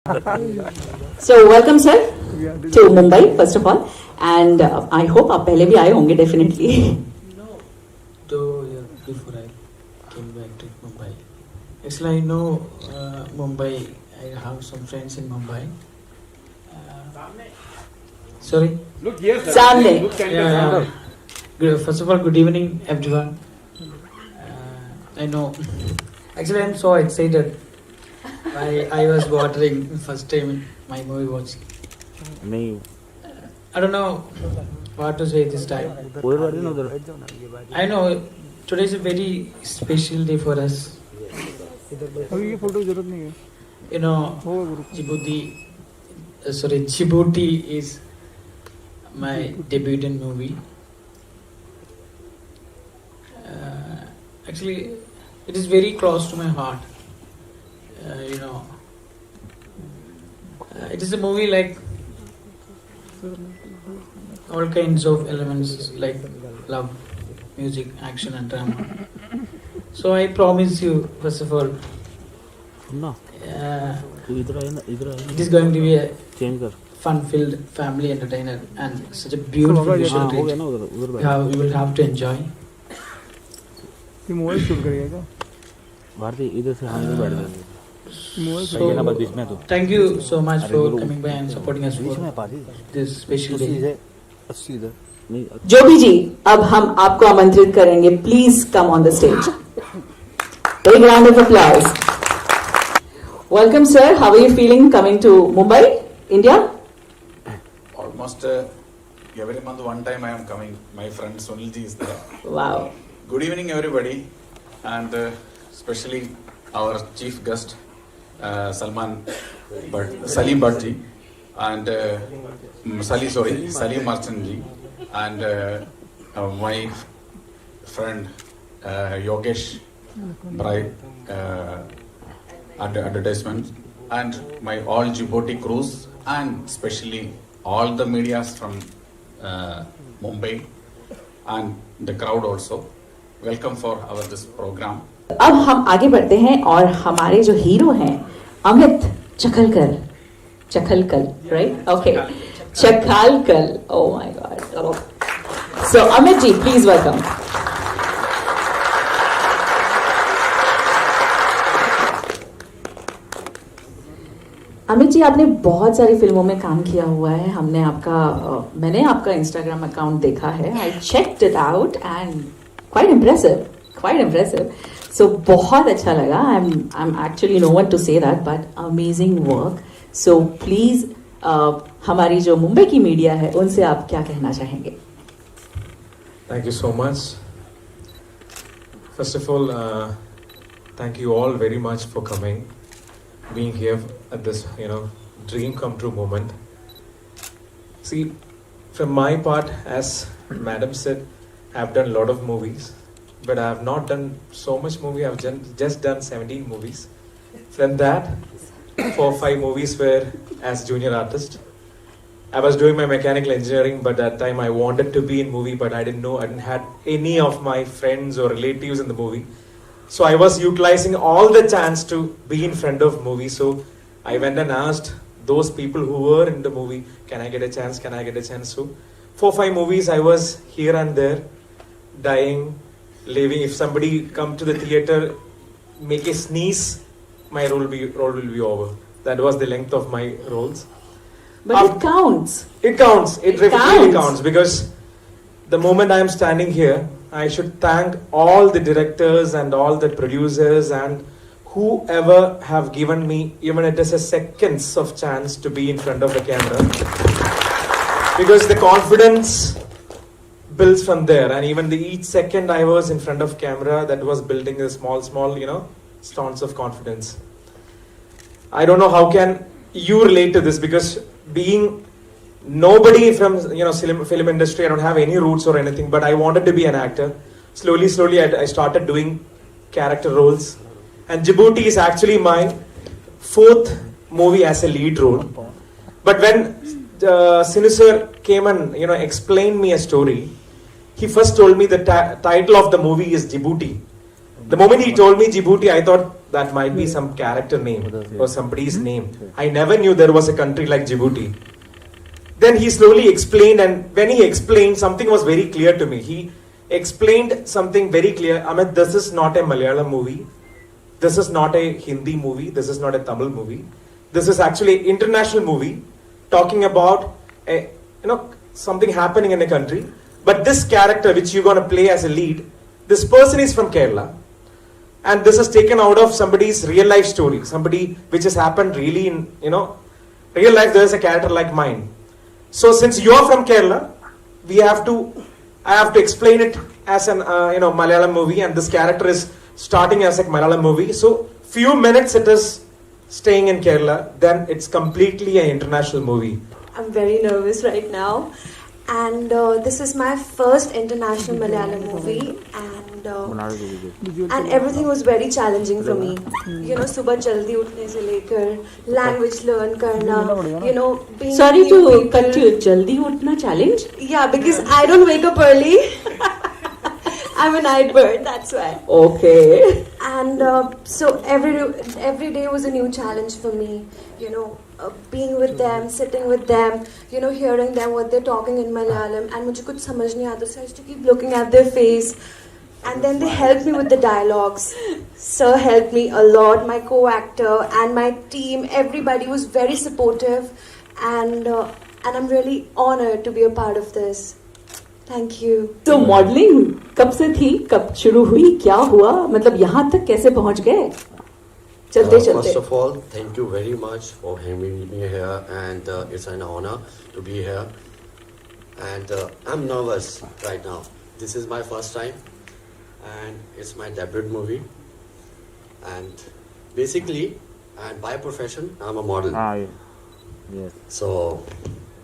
So welcome sir to Mumbai first of all, and I hope आप पहले भी आए होंगे definitely. Though before I came back to Mumbai. Actually, I know Mumbai. I have some friends in Mumbai. Sorry. Look here, sir. सामने. Look center. Good. First of all, good evening, everyone. I know. Actually, I'm so excited. I was watering first time my movie watching. नहीं I don't know what to say this time. उधर वाले ना उधर I know today is a very special day for us. अभी ये photo की जरूरत नहीं है. You know, Djibouti is my debutant movie. Actually, it is very close to my heart. It is a movie like all kinds of elements like love, music, action and drama. So I promise you, first of all, ना तू इधर आया ना it is going to be a change कर fun-filled family entertainer and such a beautiful visual हाँ हो गया treat. ना उधर उधर You will have to enjoy. ये मोबाइल शूट करिएगा. भारती इधर से हम इधर बैठ जाएंगे मोबाइल So, ये ना बस बीच में तो thank you so much अरे for Guru, coming by and supporting us beach for में पाजी this special उसी day. से अस्सी इधर नहीं जोबी जी, अब हम आपको आमंत्रित करेंगे. Please come on the stage. Big round of applause. Welcome sir. How are you feeling coming to Mumbai, India? Almost every month, one time I am coming. My friend Sunilji is there. Wow. Good evening, everybody, and especially our chief guest, Salim Bhattji, and Salim Marchandji, and my friend Yogesh Brai advertisement, and my all Djibouti crews, and especially all the medias from Mumbai and the crowd also. Welcome for our this program. अब हम आगे बढ़ते हैं और हमारे जो hero हैं Amit Chakhalkar, right? Okay, Chakhalkar. Oh my god. So Amit ji, please welcome. Amit ji, आपने बहुत सारी फिल्मों में काम किया हुआ है. मैंने आपका इंस्टाग्राम अकाउंट देखा है. I checked it out and quite impressive. So बहुत अच्छा लगा. I am actually no one to say that, but amazing work. So please हमारी जो मुंबई की मीडिया है उनसे आप क्या कहना चाहेंगे? Thank you so much. First of all, thank you all very much for coming, being here at this, dream come true moment. See, from my part, as Madam said, I've done a lot of movies, but I have not done so much movie. I've just done 17 movies. From that, 4 or 5 movies were as junior artist. I was doing my mechanical engineering, but that time I wanted to be in movie, but I didn't know. I didn't have any of my friends or relatives in the movie. So I was utilizing all the chance to be in front of movie. So I went and asked those people who were in the movie, can I get a chance? Can I get a chance? So 4 or 5 movies I was here and there, dying, living. If somebody come to the theater, make a sneeze, my role will be over. That was the length of my roles. But it counts. It counts. It really counts. counts, because the moment I am standing here, I should thank all the directors and all the producers and whoever have given me, even it is a seconds of chance to be in front of the camera. Because the confidence builds from there, and even each second I was in front of camera, that was building a small, stones of confidence. I don't know how can you relate to this, because being nobody from film industry, I don't have any roots or anything, but I wanted to be an actor. Slowly I started doing character roles, and Djibouti is actually my 4th movie as a lead role. But when Sinu sir came and explained me a story, he first told me the title of the movie is Djibouti. The moment he told me Djibouti, I thought that might be some character name or somebody's name. I never knew there was a country like Djibouti. Then he slowly explained, and when he explained, something was very clear to me. He explained something very clear. Amit, this is not a Malayalam movie. This is not a Hindi movie. This is not a Tamil movie. This is actually an international movie talking about something happening in a country. But this character which you're going to play as a lead, this person is from Kerala. And this is taken out of somebody's real life story. Somebody which has happened really in, real life. There is a character like mine. So since you are from Kerala, I have to explain it as an Malayalam movie, and this character is starting as a Malayalam movie. So few minutes it is staying in Kerala, then it's completely an international movie. I'm very nervous right now, and this is my first international Malayalam movie, and everything was very challenging for me. सुबह जल्दी उठने से लेकर language learn करना, being Sorry new to people. cut you. Jaldi utna challenge? Yeah, because I don't wake up early. I'm a night bird, that's why. Okay. And so every day was a new challenge for me. Being with them, sitting with them, hearing them what they're talking in Malayalam, and मुझे कुछ समझ नहीं आता, so I used to keep looking at their face. And then they helped me with the dialogues. Sir helped me a lot. My co-actor and my team, everybody was very supportive, and I'm really honored to be a part of this. Thank you. तो modelling कब से थी, कब शुरू हुई, क्या हुआ, मतलब यहाँ तक कैसे पहुँच गए चलते चलते? First of all, thank you very much for having me here, and it's an honor to be here. And I'm nervous right now. This is my first time, and it's my debut movie. And basically, and by profession, I'm a model. Yes. So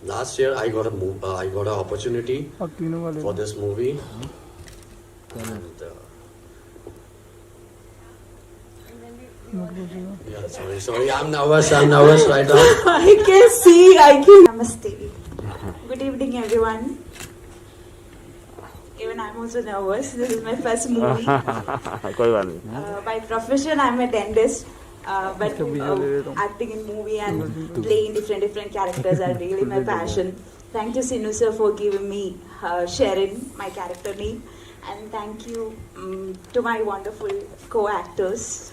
last year I got an opportunity for this movie, and yeah, sorry, I'm nervous right now. I can see, I can. Namaste. Good evening, everyone. Even I'm also nervous. This is my first movie. कोई बात नहीं. By profession, I'm a dentist. But acting in movie and playing different characters are really my passion. Thank you, Sinu sir, for giving me sharing my character name, and thank you to my wonderful co-actors.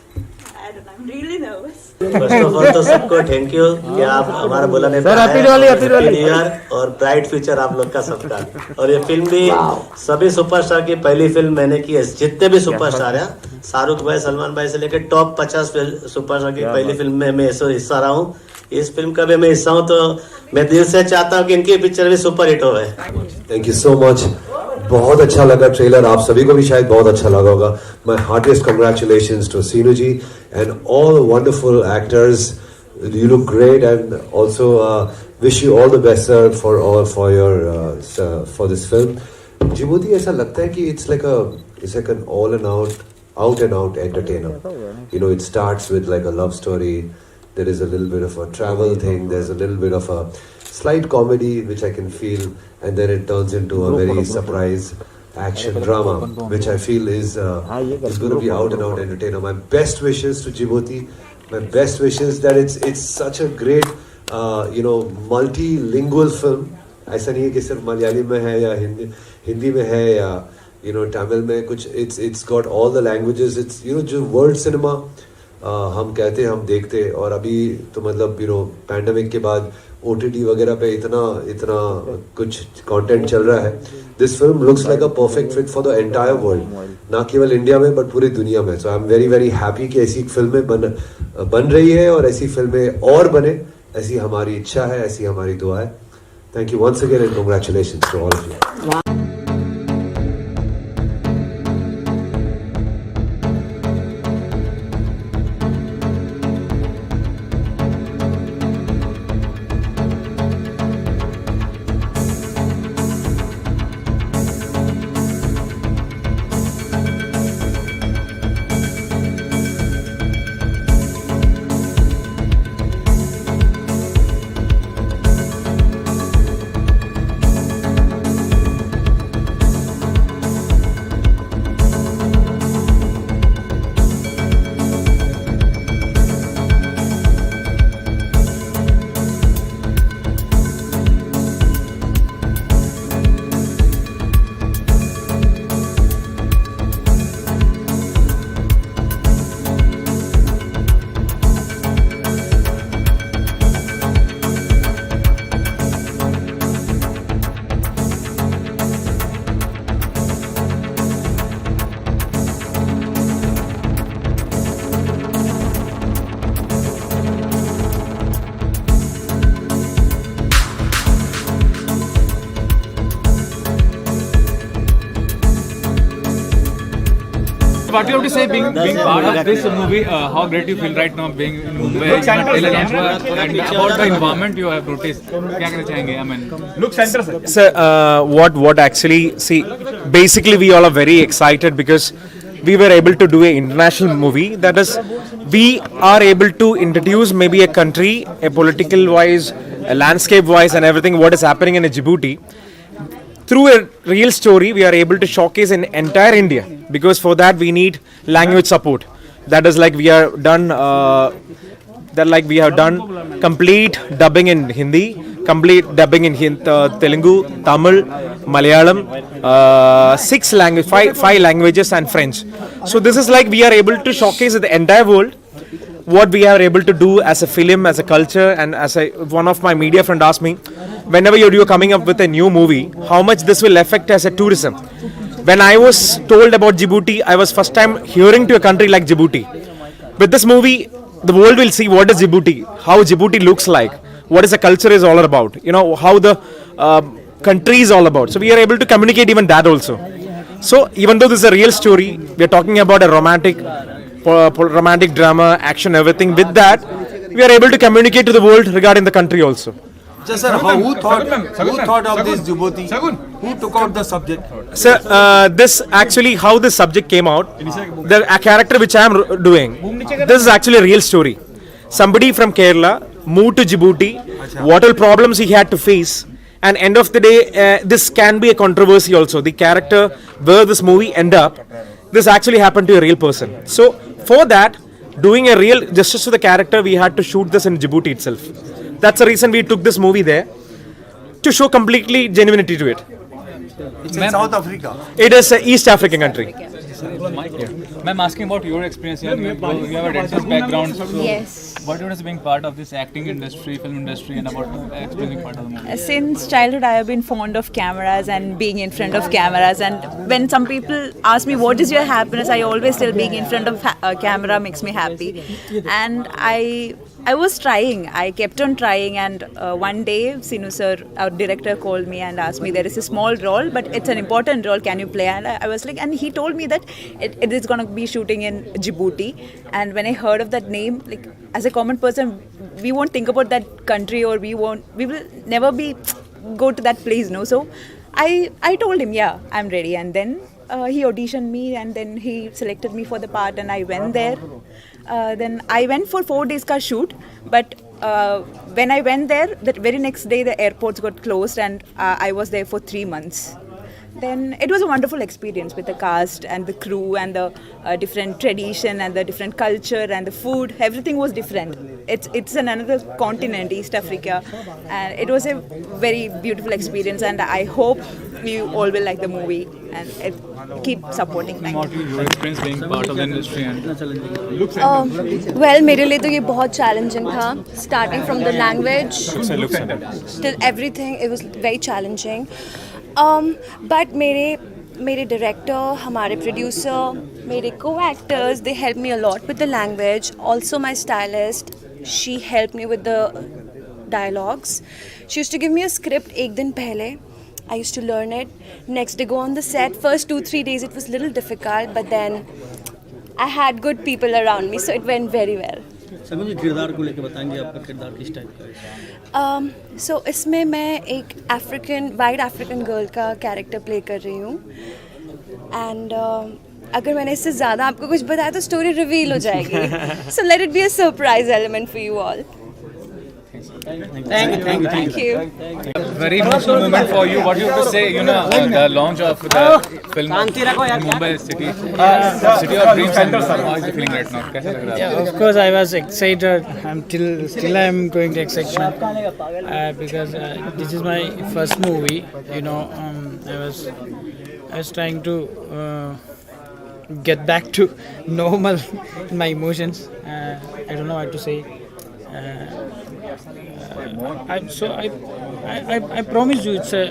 I don't know, I'm really nervous. First of all तो सबको thank you कि आप हमारा बुलाने पे आए। Happy new year और bright future आप लोग का सबका। और ये फिल्म भी सभी सुपरस्टार की पहली फिल्म मैंने की है, जितने भी सुपरस्टार हैं, शाहरुख भाई, सलमान भाई से लेकर टॉप 50 सुपरस्टार की पहली फिल्म में मैं हिस्सा रहा हूँ। इस फिल्म का भी मैं हिस्सा हूँ, तो मैं दिल से चाहता हूँ कि इनकी पिक्चर भी सुपर हिट हो। थैंक यू सो मच, बहुत अच्छा लगा ट्रेलर, आप सभी को भी शायद बहुत अच्छा लगा होगा। My heartiest congratulations to Seenu ji and all wonderful actors, you look great and also wish you all the best sir for this film. जिबूती ऐसा लगता है कि it's like an all and out and out entertainer. You know, it starts with like a love story, there is a little bit of a travel thing, there's a little bit of a slight comedy which I can feel, and then it turns into a very surprise action drama which I feel is going to be out and out entertainer. My best wishes to Djibouti, my best wishes that it's such a great multilingual film. ऐसा नहीं है कि सिर्फ मलयाली में है या हिंदी में है या तमिल में, कुछ it's got all the languages. It's जो वर्ल्ड सिनेमा हम कहते हैं, हम देखते, और अभी तो मतलब पैंडेमिक के बाद OTT वगैरह पे इतना कुछ कंटेंट चल रहा है. This film looks like a perfect fit for the entire world, ना केवल इंडिया में बट पूरी दुनिया में. So I am very very happy कि ऐसी फिल्में बन रही है और ऐसी फिल्में और बने, ऐसी हमारी इच्छा है, ऐसी हमारी दुआ है. Thank you once again and congratulations to all of you. what you have to say being part of this movie? How great you feel right now being in Mumbai and about the environment you have noticed. क्या कहना चाहेंगे? I mean, look center sir. So, what actually, see, basically we all are very excited because we were able to do an international movie. That is, we are able to introduce maybe a country, a political wise, a landscape wise, and everything what is happening in Djibouti. Through a real story, we are able to showcase in entire India, because for that we need language support. That is like we are done. We have done complete dubbing in Hindi, complete dubbing in Telugu, Tamil, Malayalam, 5 languages and French. So this is like we are able to showcase the entire world what we are able to do as a film, as a culture, and as one of my media friend asked me, whenever you're coming up with a new movie, how much this will affect as a tourism. When I was told about Djibouti, I was first time hearing to a country like Djibouti. With this movie, the world will see what is Djibouti, how Djibouti looks like, what is the culture is all about, how the country is all about. So we are able to communicate even that also. So even though this is a real story, we are talking about a romantic drama, action, everything. With that, we are able to communicate to the world regarding the country also. Just sir, who thought of this Djibouti? Who took out the subject? Sir, this actually how this subject came out. The character which I am doing, this is actually a real story. Somebody from Kerala moved to Djibouti. What all problems he had to face, and end of the day, this can be a controversy also. The character where this movie end up, this actually happened to a real person. So for that, doing a real justice to the character, we had to shoot this in Djibouti itself. That's the reason we took this movie there, to show completely genuinity to it. It's in South Africa. It is an East African country. I'm asking about your experience. You have a dentist background. So Yes. What is being part of this acting industry, film industry, and about experiencing part of the movie? Since childhood, I have been fond of cameras and being in front of cameras. And when some people ask me what is your happiness, I always tell being in front of a camera makes me happy. And I was trying. I kept on trying. And one day, Sinu sir, our director, called me and asked me, there is a small role, but it's an important role. Can you play? And I was like, and he told me that it is going to be shooting in Djibouti. And when I heard of that name, like as a common person, we won't think about that country, or we will never go to that place, no. So I told him, yeah, I'm ready. And then he auditioned me, and then he selected me for the part, and I went there. Then I went for 4 days ka shoot, but when I went there, the very next day the airports got closed, and I was there for 3 months. Then it was a wonderful experience with the cast and the crew and the different tradition and the different culture and the food. Everything was different. It's another continent, East Africa, and it was a very beautiful experience. And I hope you all will like the movie and keep supporting. What is your experience being part of the industry and Well, मेरे लिए तो ये बहुत challenging था. Starting from the language, till everything, it was very challenging. But मेरे director, हमारे producer, मेरे co-actors, they helped me a lot with the language. Also my stylist, she helped me with the dialogues. She used to give me a script एक दिन पहले. I used to learn it. Next day go on the set. First 2-3 days it was a little difficult, but then I had good people around me, so it went very well. सगुन जी किरदार को लेके बताएंगे आपका किरदार किस type का है? So इसमें मैं एक वाइट अफ्रीकन गर्ल का कैरेक्टर प्ले कर रही हूँ. एंड अगर मैंने इससे ज़्यादा आपको कुछ बताया तो स्टोरी रिवील हो जाएगी. So let it be a surprise element for you all. Thank you. Very emotional moment for you. What you have to say? The launch of the film in Mumbai city of dreams. And how is the feeling right now? कैसा लग रहा है? Yeah, of course I was excited. Still I am going to excitement because this is my first movie. I was trying to get back to normal my emotions. I don't know what to say. I promise you it's a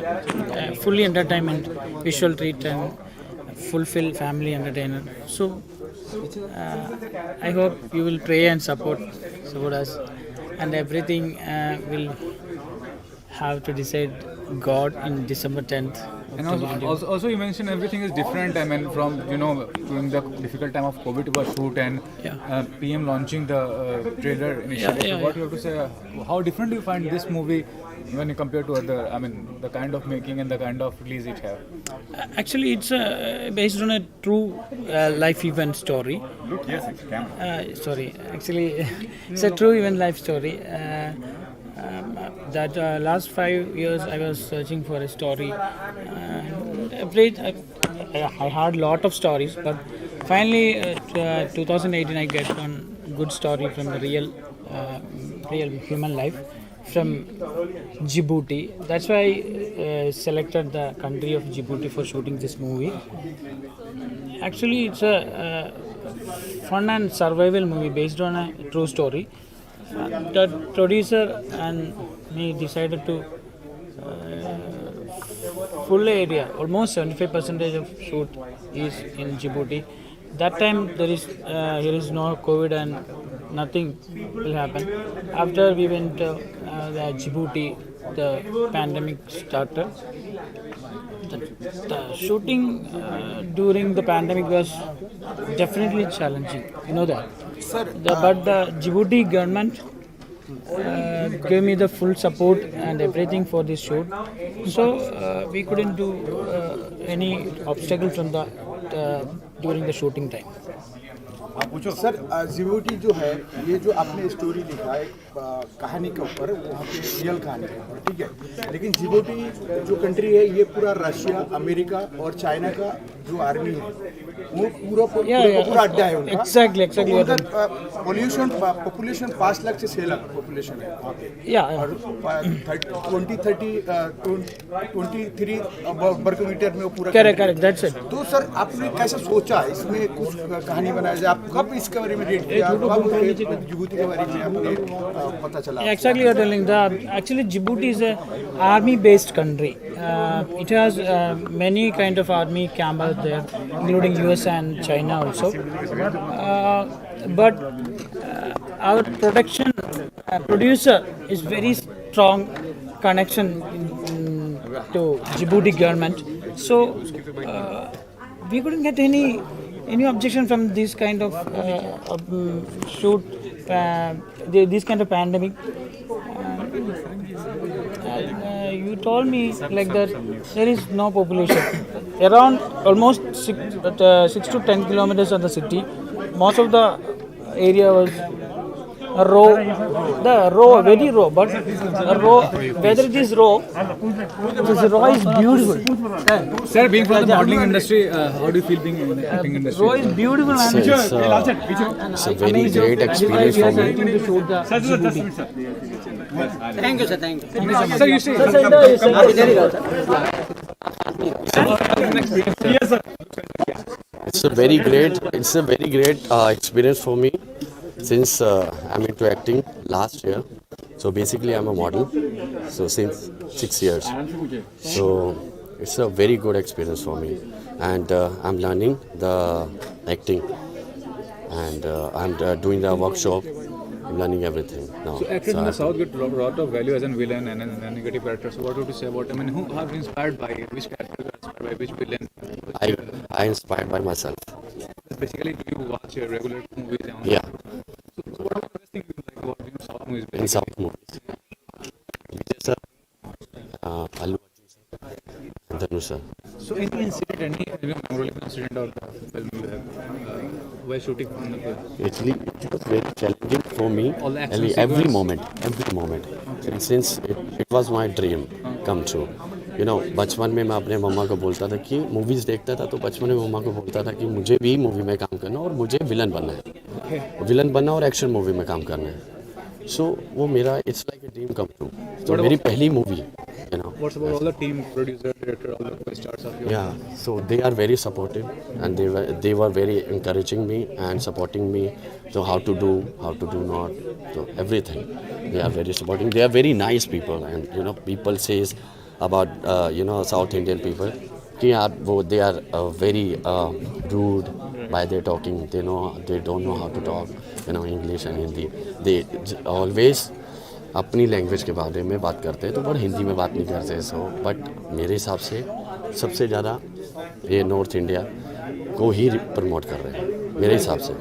fully entertainment visual treat and fulfill family entertainer. So I hope you will pray and support us, and everything will have to decide God in December 10th And also you mentioned everything is different. I mean, from during the difficult time of COVID to a shoot and PM launching the trailer initially. So what you have to say? How different do you find this movie when you compare to other? I mean, the kind of making and the kind of release it have. Actually, it's based on a true life event story. Yes, Sorry, actually, it's a true event life story. That last 5 years I was searching for a story. I heard a lot of stories, but finally 2018 I get one good story from the real human life from Djibouti. That's why I selected the country of Djibouti for shooting this movie. Actually, it's a fun and survival movie based on a true story. The producer and me decided to full area, almost 75% of shoot is in Djibouti. That time here is no COVID and nothing will happen. After we went to Djibouti, the pandemic started. The shooting during the pandemic was definitely challenging, you know that. But the Djibouti government gave me the full support and everything for this shoot. So we couldn't do any obstacle from the during the shooting time. Sir Djibouti जो है ये जो आपने story लिखा है कहानी के ऊपर वहाँ पे रियल कहानी के ऊपर ठीक है, लेकिन जिबूटी जो कंट्री है ये पूरा रशिया अमेरिका और चाइना का जो आर्मी है वो पूरा अड्डा है उनका। Exactly. उनका पॉपुलेशन 5 लाख से 6 लाख पॉपुलेशन है वहाँ पे। और 23 वर्ग मीटर में वो पूरा। Correct, that's it. तो सर आपने कैसे सोचा इसमें कुछ कहानी बनाया जाए? आप कब इसके बारे में रेड किया? कब जिबूती के बारे में आपने पता चला? Exactly, you're telling that. Actually, Djibouti is a army-based country. It has many kind of army camps there, including US and China also. But our producer is very strong connection to Djibouti government. So we couldn't get any objection from this kind of shoot, this kind of pandemic. You told me like that there is no population around almost 6 to 10 kilometers of the city. Most of the area was very raw, but whether it is raw, this raw is beautiful. Sir, being from the modeling industry, how do you feel being in the acting industry? Raw is beautiful, man. It's a very great experience for me. Thank you, sir. Thank you. Sir, you say. It's a very great experience for me since I'm into acting last year. So basically I'm a model. So since 6 years. So it's a very good experience for me, and I'm learning the acting, and I'm doing the workshop. I'm learning everything now. So actors in the South get a lot of value as a villain and a negative character. So what would you say about? I mean, who have been inspired by which character? Inspired by which villain? I inspired by myself. Basically, do you watch regular movies? Yeah. So what are the best thing you like about South movies? In South movies, Vijay sir, Allu Arjun sir, and Dhanush sir. So any incident, any memorable incident or film you have while shooting on the film? Actually, it was very challenging for me. Every moment. Since it was my dream come true. You know, बचपन में मैं अपने मम्मा को बोलता था कि movies देखता था, तो बचपन में मम्मा को बोलता था कि मुझे भी मूवी में काम करना और मुझे विलन बनना है और एक्शन मूवी में काम करना है. So वो मेरा it's like a dream come true. So मेरी पहली movie, you know. What's about all the team, producer, director, all the co-stars of yours? Yeah, so they are very supportive, and they were very encouraging me and supporting me. So how to do not, so everything. They are very supporting. They are very nice people, and you know, people says about South Indian people, they are very rude by their talking. They don't know how to talk, English and Hindi. They always अपनी language के बारे में बात करते हैं, तो but Hindi में बात नहीं करते. सो बट मेरे हिसाब से सबसे ज़्यादा ये नॉर्थ इंडिया को ही प्रमोट कर रहे हैं मेरे हिसाब से।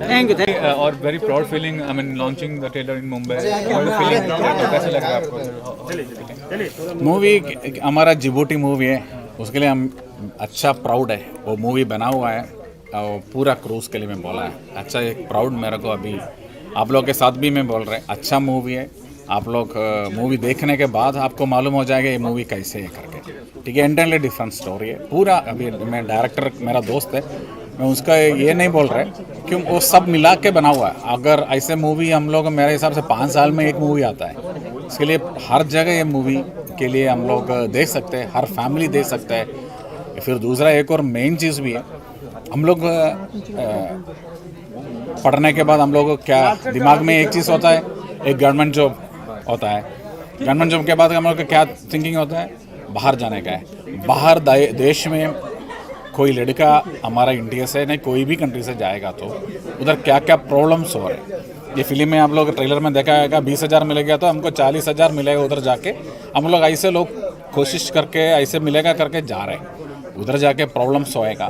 Thank you. और very proud feeling, I mean launching the trailer in Mumbai, feeling कैसा लग रहा है आपको? मूवी हमारा जिबूटी मूवी है, उसके लिए हम अच्छा प्राउड है। वो मूवी बना हुआ है और पूरा क्रूज के लिए मैं बोला है अच्छा, एक प्राउड मेरे को अभी आप लोग के साथ भी मैं बोल रहे अच्छा मूवी है। आप लोग मूवी देखने के बाद आपको मालूम हो जाएगा ये मूवी कैसे है करके, ठीक है। एंटायरली डिफरेंट स्टोरी है पूरा। अभी मैं डायरेक्टर मेरा दोस्त है, मैं उसका ये नहीं बोल रहा क्यों, वो सब मिला के बना हुआ है। अगर ऐसे मूवी हम लोग मेरे हिसाब से 5 साल में एक मूवी आता है, इसके लिए हर जगह ये मूवी के लिए हम लोग देख सकते हैं, हर फैमिली देख सकता है। फिर दूसरा एक और मेन चीज़ भी है, हम लोग पढ़ने के बाद हम लोग को क्या दिमाग में एक चीज़ होता है, एक गवर्नमेंट जॉब होता है। गवर्नमेंट जॉब के बाद हम लोग का क्या थिंकिंग होता है, बाहर जाने का है। बाहर देश में कोई लड़का हमारा इंडिया से नहीं कोई भी कंट्री से जाएगा तो उधर क्या क्या प्रॉब्लम्स हो रहे हैं। ये फिल्म में आप लोग ट्रेलर में देखा है 20,000 मिलेगा तो हमको 40,000 मिलेगा उधर जाके। हम लोग ऐसे लोग कोशिश करके ऐसे मिलेगा करके जा रहे हैं, उधर जाके प्रॉब्लम्स होएगा,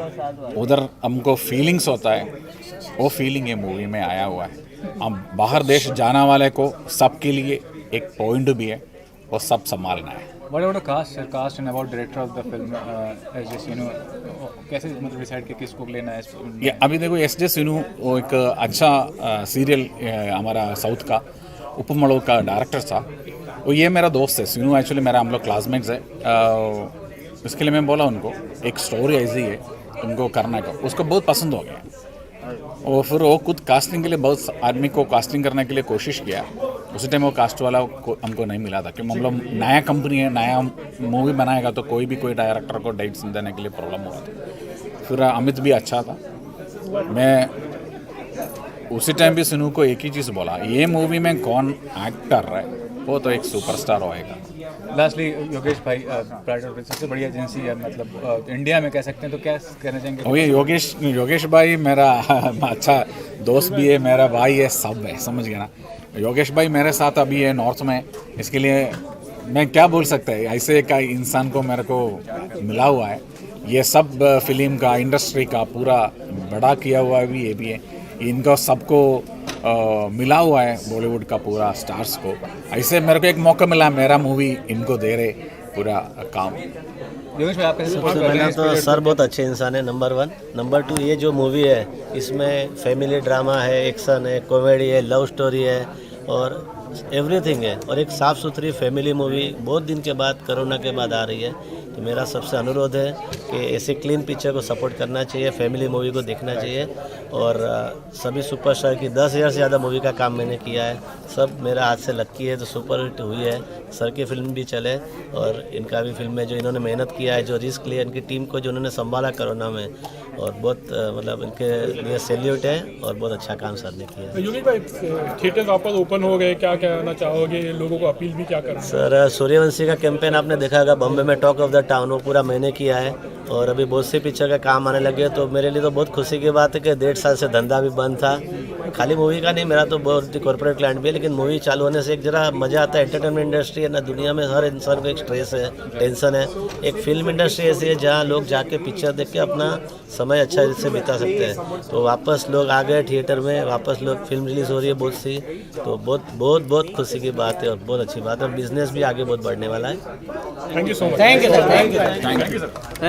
उधर हमको फीलिंग्स होता है। वो फीलिंग ये मूवी में आया हुआ है। हम बाहर देश जाने वाले को सबके लिए एक पॉइंट भी है, वो सब संभालना है। What about the cast and about director of the film? S जे कैसे मतलब डिसाइड किया किसको लेना है? ये अभी देखो एस.जे. सिनू वो एक अच्छा सीरियल हमारा साउथ का उपमड़ो का डायरेक्टर था। वो ये मेरा दोस्त है सिनू, एक्चुअली मेरा हम लोग क्लासमेट्स है। इसके लिए मैं बोला उनको एक स्टोरी ऐसी है उनको करने का, उसको बहुत पसंद हो गया। और फिर वो खुद कास्टिंग के लिए बहुत आदमी को कास्टिंग करने के लिए कोशिश किया। उसी टाइम वो कास्ट वाला को हमको नहीं मिला था क्योंकि हम लोग नया कंपनी है, नया मूवी बनाएगा तो कोई डायरेक्टर को डेट्स देने के लिए प्रॉब्लम हुआ था। फिर अमित भी अच्छा था। मैं उसी टाइम भी सिनू को एक ही चीज़ बोला, ये मूवी में कौन एक्ट कर रहा है वो तो एक सुपरस्टार होएगा। लास्टली योगेश भाई, सबसे बढ़िया एजेंसी है मतलब इंडिया में कह सकते हैं, तो क्या कहना चाहेंगे? ये योगेश भाई मेरा अच्छा दोस्त भी है, मेरा भाई है, सब है, समझ गया ना। योगेश भाई मेरे साथ अभी है नॉर्थ में, इसके लिए मैं क्या बोल सकता है, ऐसे का इंसान को मेरे को मिला हुआ है। ये सब फिल्म का इंडस्ट्री का पूरा बड़ा किया हुआ है भी, ये भी है इनको सबको मिला हुआ है बॉलीवुड का पूरा स्टार्स को। ऐसे मेरे को एक मौका मिला, मेरा मूवी इनको दे रहे पूरा काम। सबसे पहले तो सर बहुत अच्छे इंसान है, नंबर 1। नंबर 2 ये जो मूवी है इसमें फैमिली ड्रामा है, एक्शन है, कॉमेडी है, लव स्टोरी है और एवरीथिंग है और एक साफ़ सुथरी फैमिली मूवी बहुत दिन के बाद कोरोना के बाद आ रही है। तो मेरा सबसे अनुरोध है कि ऐसे क्लीन पिक्चर को सपोर्ट करना चाहिए, फैमिली मूवी को देखना चाहिए। और सभी सुपरस्टार की 10,000 से ज़्यादा मूवी का काम मैंने किया है, सब मेरा हाथ से लक्की है तो सुपर हिट हुई है। सर की फिल्म भी चले और इनका भी फिल्म में जो इन्होंने मेहनत किया है, जो रिस्क लिया, इनकी टीम को जो उन्होंने संभाला कोरोना में, और बहुत मतलब इनके लिए सैल्यूट है और बहुत अच्छा काम सर ने किया। योगेश भाई थिएटर वापस ओपन हो गए, क्या कहना चाहोगे, लोगों को अपील भी क्या करना? सर सूर्यवंशी का कैंपेन आपने देखा होगा, बॉम्बे में टॉक ऑफ द टाउन, वो पूरा मैंने किया है और अभी बहुत सी पिक्चर का काम आने लगे। तो मेरे लिए तो बहुत खुशी की बात है कि 1.5 साल से धंधा भी बंद था, खाली मूवी का नहीं, मेरा तो बहुत कॉर्पोरेट क्लाइंट भी है, लेकिन मूवी चालू होने से एक जरा मज़ा आता है। एंटरटेनमेंट इंडस्ट्री है ना, दुनिया में हर इंसान को एक स्ट्रेस है, टेंशन है। एक फिल्म इंडस्ट्री ऐसी है जहाँ लोग जाके पिक्चर देख के अपना समय अच्छा से बिता सकते हैं। तो वापस लोग आ गए थिएटर में, वापस लोग फिल्म रिलीज़ हो रही है बहुत सी, तो बहुत खुशी की बात है और बहुत अच्छी बात है। और बिजनेस भी आगे बहुत बढ़ने वाला है। Thank you so much. Thank you sir.